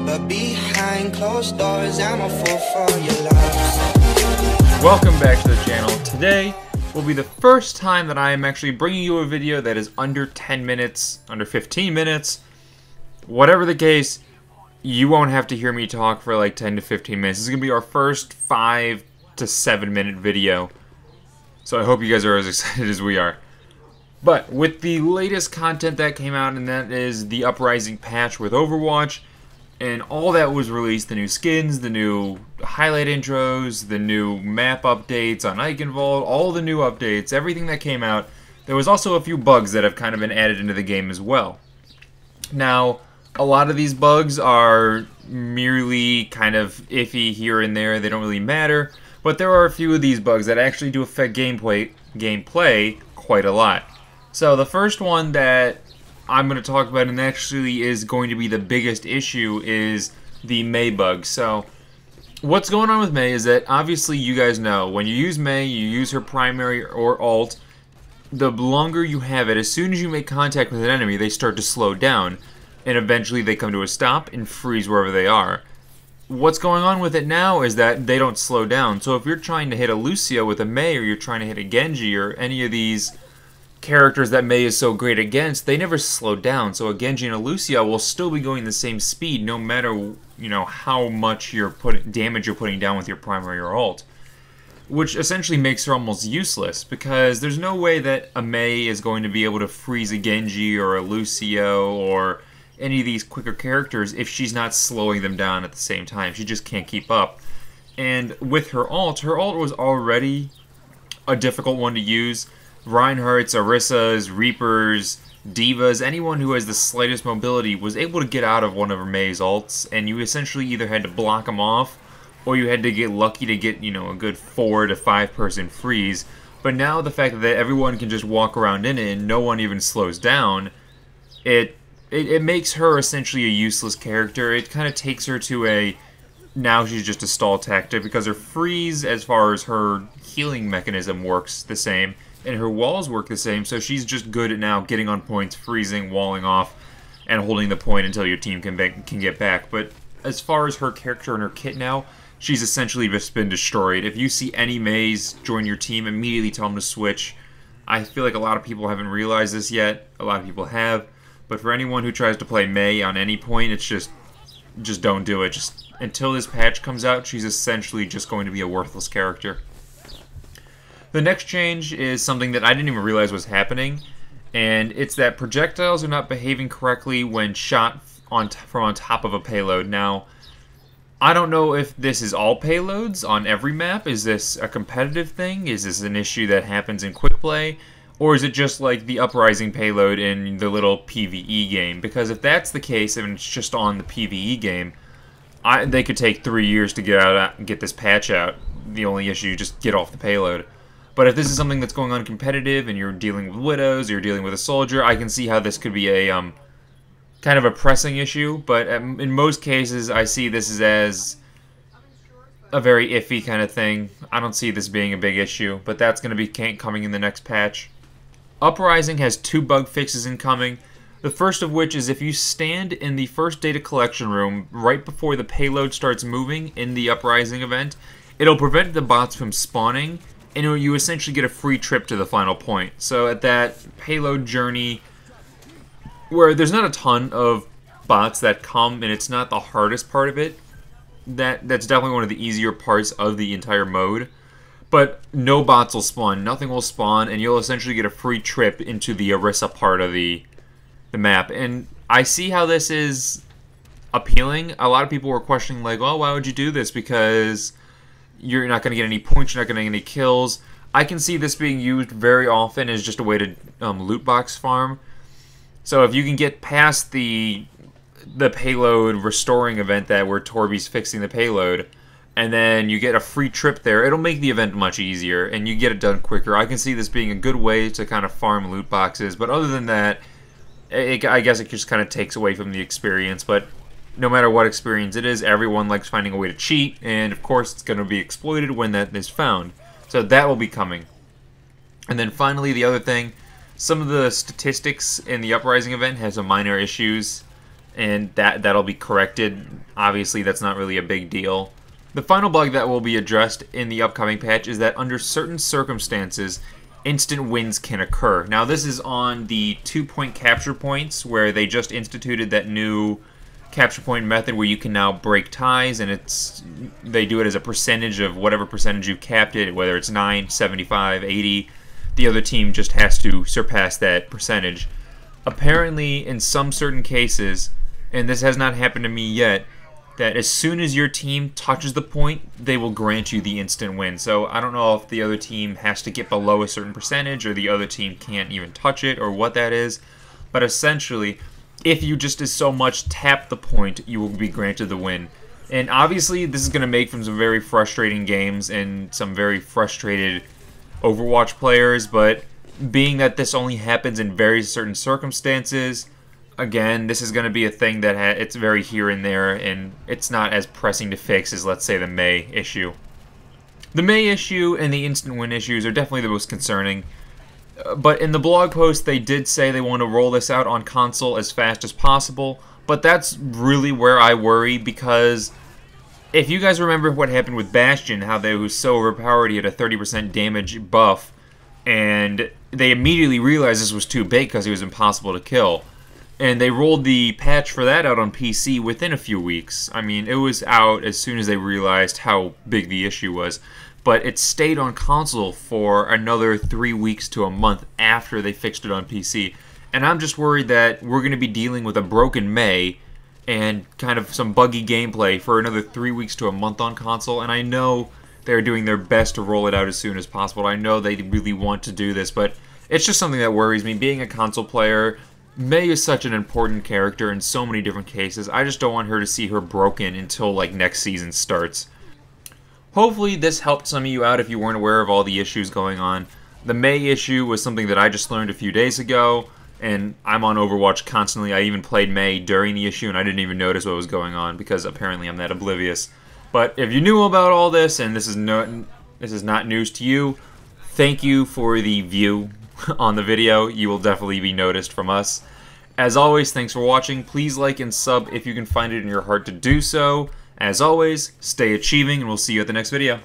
but behind closed doors, I'm a fool for your love. Welcome back to the channel. Today will be the first time that I am actually bringing you a video that is under 10 minutes, under 15 minutes. Whatever the case, you won't have to hear me talk for like 10 to 15 minutes. This is going to be our first 5 to 7 minute video. So I hope you guys are as excited as we are. But with the latest content that came out, and that is the Uprising patch with Overwatch, and all that was released, the new skins, the new highlight intros, the new map updates on Eichenwald, all the new updates, everything that came out. There was also a few bugs that have kind of been added into the game as well. Now, a lot of these bugs are merely kind of iffy here and there, they don't really matter, but there are a few of these bugs that actually do affect gameplay quite a lot. So the first one that I'm going to talk about, and actually is going to be the biggest issue, is the Mei bug. So what's going on with Mei is that obviously you guys know when you use Mei, you use her primary or ult, the longer you have it, as soon as you make contact with an enemy, they start to slow down, and eventually they come to a stop and freeze wherever they are. What's going on with it now is that they don't slow down. So if you're trying to hit a Lucio with a Mei, or you're trying to hit a Genji, or any of these characters that Mei is so great against, they never slow down. So a Genji and a Lucio will still be going the same speed no matter, you know, how much damage you're putting down with your primary or ult. Which essentially makes her almost useless, because there's no way that a Mei is going to be able to freeze a Genji or a Lucio or any of these quicker characters if she's not slowing them down at the same time. She just can't keep up. And with her ult was already a difficult one to use. Reinhardt's, Orissa's, Reapers, Divas, anyone who has the slightest mobility was able to get out of one of her Mei's ults, and you essentially either had to block them off, or you had to get lucky to get, you know, a good 4 to 5 person freeze. But now the fact that everyone can just walk around in it and no one even slows down, it makes her essentially a useless character. It kind of takes her to a, now she's just a stall tactic, because her freeze, as far as her healing mechanism, works the same, and her walls work the same, so she's just good at now getting on points, freezing, walling off, and holding the point until your team can get back. But as far as her character and her kit now, she's essentially just been destroyed. If you see any Meis join your team, immediately tell them to switch. I feel like a lot of people haven't realized this yet. A lot of people have. But for anyone who tries to play Mei on any point, it's just don't do it. Just until this patch comes out, she's essentially just going to be a worthless character. The next change is something that I didn't even realize was happening, and it's that projectiles are not behaving correctly when shot from on top of a payload. Now, I don't know if this is all payloads on every map. Is this a competitive thing? Is this an issue that happens in quick play? Or is it just like the Uprising payload in the little PVE game? Because if that's the case, and it's just on the PVE game, they could take 3 years to get this patch out. The only issue, just get off the payload. But if this is something that's going on competitive, and you're dealing with Widows, or you're dealing with a soldier, I can see how this could be a kind of a pressing issue. But in most cases, I see this as a very iffy kind of thing. I don't see this being a big issue, but that's going to be coming in the next patch. Uprising has 2 bug fixes incoming. The first of which is if you stand in the first data collection room right before the payload starts moving in the Uprising event, it'll prevent the bots from spawning, and you essentially get a free trip to the final point. So at that payload journey, where there's not a ton of bots that come, and it's not the hardest part of it, that's definitely one of the easier parts of the entire mode. But no bots will spawn, nothing will spawn, and you'll essentially get a free trip into the Orisa part of the map. And I see how this is appealing. A lot of people were questioning, like, oh, why would you do this? Because you're not going to get any points, you're not going to get any kills. I can see this being used very often as just a way to loot box farm. So if you can get past the payload restoring event where Torby's fixing the payload, and then you get a free trip there, it'll make the event much easier, and you get it done quicker. I can see this being a good way to kind of farm loot boxes, but other than that, I guess it just kind of takes away from the experience. But no matter what experience it is, everyone likes finding a way to cheat, and of course it's going to be exploited when that is found. So that will be coming. And then finally, the other thing, some of the statistics in the Uprising event has some minor issues, and that'll be corrected. Obviously, that's not really a big deal. The final bug that will be addressed in the upcoming patch is that under certain circumstances, instant wins can occur. Now, this is on the 2-point capture points, where they just instituted that new capture point method where you can now break ties, and they do it as a percentage of whatever percentage you've capped it, whether it's 9, 75, 80. The other team just has to surpass that percentage. Apparently, in some certain cases, and this has not happened to me yet, that as soon as your team touches the point, they will grant you the instant win. So I don't know if the other team has to get below a certain percentage, or the other team can't even touch it, or what that is. But essentially, if you just as so much tap the point, you will be granted the win. And obviously, this is going to make for some very frustrating games and some very frustrated Overwatch players, but being that this only happens in very certain circumstances, again, this is going to be a thing that it's very here and there, and it's not as pressing to fix as, let's say, the Mei issue. The Mei issue and the instant win issues are definitely the most concerning. But in the blog post, they did say they want to roll this out on console as fast as possible. But that's really where I worry, because if you guys remember what happened with Bastion, how they was so overpowered, he had a 30% damage buff, and they immediately realized this was too big because he was impossible to kill. And they rolled the patch for that out on PC within a few weeks. I mean, it was out as soon as they realized how big the issue was. But it stayed on console for another 3 weeks to a month after they fixed it on PC. And I'm just worried that we're going to be dealing with a broken Mei and kind of some buggy gameplay for another 3 weeks to a month on console. And I know they're doing their best to roll it out as soon as possible. I know they really want to do this, but it's just something that worries me. Being a console player, Mei is such an important character in so many different cases. I just don't want her to see her broken until like next season starts. Hopefully this helped some of you out if you weren't aware of all the issues going on. The Mei issue was something that I just learned a few days ago, and I'm on Overwatch constantly. I even played Mei during the issue, and I didn't even notice what was going on because apparently I'm that oblivious. But if you knew about all this and this is not news to you, thank you for the view on the video. You will definitely be noticed from us. As always, thanks for watching. Please like and sub if you can find it in your heart to do so. As always, stay achieving, and we'll see you at the next video.